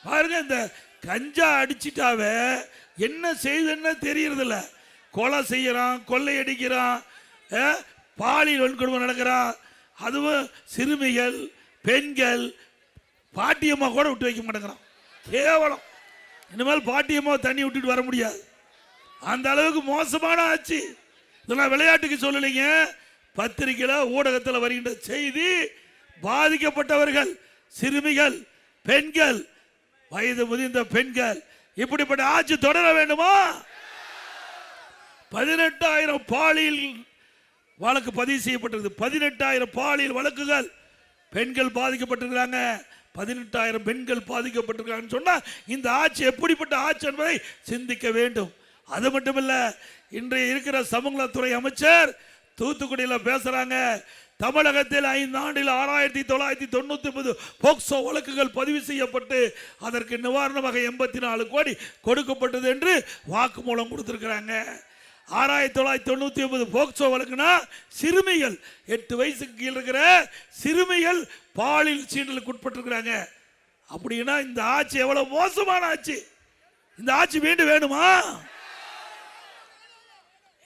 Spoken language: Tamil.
பாருங்க, இந்த கஞ்சா அடிச்சிட்டாவே என்ன செய்யுதுன்னு தெரியறதில்ல. கொலை செய்யறான், கொள்ளை அடிக்கிறான், பாலியல் வன்கொடுமை நடக்கிறான். அதுவும் சிறுமிகள், பெண்கள், பாட்டியம்மா கூட விட்டு வைக்க மாட்டேங்கிறான். கேவலம். இனிமேல் பாட்டியம்மா தண்ணி விட்டுட்டு வர முடியாது. அந்த அளவுக்கு மோசமான ஆட்சி. இதெல்லாம் விளையாட்டுக்கு சொல்லலைங்க, பத்திரிகையில ஊடகத்தில் வருகின்ற செய்தி. பாதிக்கப்பட்டவர்கள் சிறுமிகள், பெண்கள், வயது முதிர்ந்த பெண்கள். இப்படிப்பட்ட ஆட்சி தொடர வேண்டுமா? 18,000 பாலியல் வழக்கு பதிவு செய்யப்பட்டிருக்கு. 18,000 பாலியல் வழக்குகள். பெண்கள் பாதிக்கப்பட்டிருக்கிறாங்க. 18,000 பெண்கள் பாதிக்கப்பட்டிருக்காங்கன்னு சொன்னா இந்த ஆட்சி எப்படிப்பட்ட ஆட்சி என்பதை சிந்திக்க வேண்டும். அது மட்டுமல்ல, இன்றைய இருக்கிற சமூகத்துறை அமைச்சர் தூத்துக்குடியில் பேசுறாங்க. தமிழகத்தில் 5 ஆண்டில் 6,999 போக்சோ வழக்குகள் பதிவு செய்யப்பட்டு அதற்கு நிவாரணமாக 84 கோடி கொடுக்கப்பட்டது என்று வாக்குமூலம் கொடுத்திருக்கிறாங்க. 6,999 போக்சோ வழக்குனா சிறுமிகள், 8 வயசுக்கு கீழே இருக்கிற சிறுமிகள் பாலியல் சீண்டலுக்கு உட்பட்டிருக்கிறாங்க. அப்படின்னா இந்த ஆட்சி எவ்வளவு மோசமான ஆட்சி! இந்த ஆட்சி மீண்டும் வேணுமா?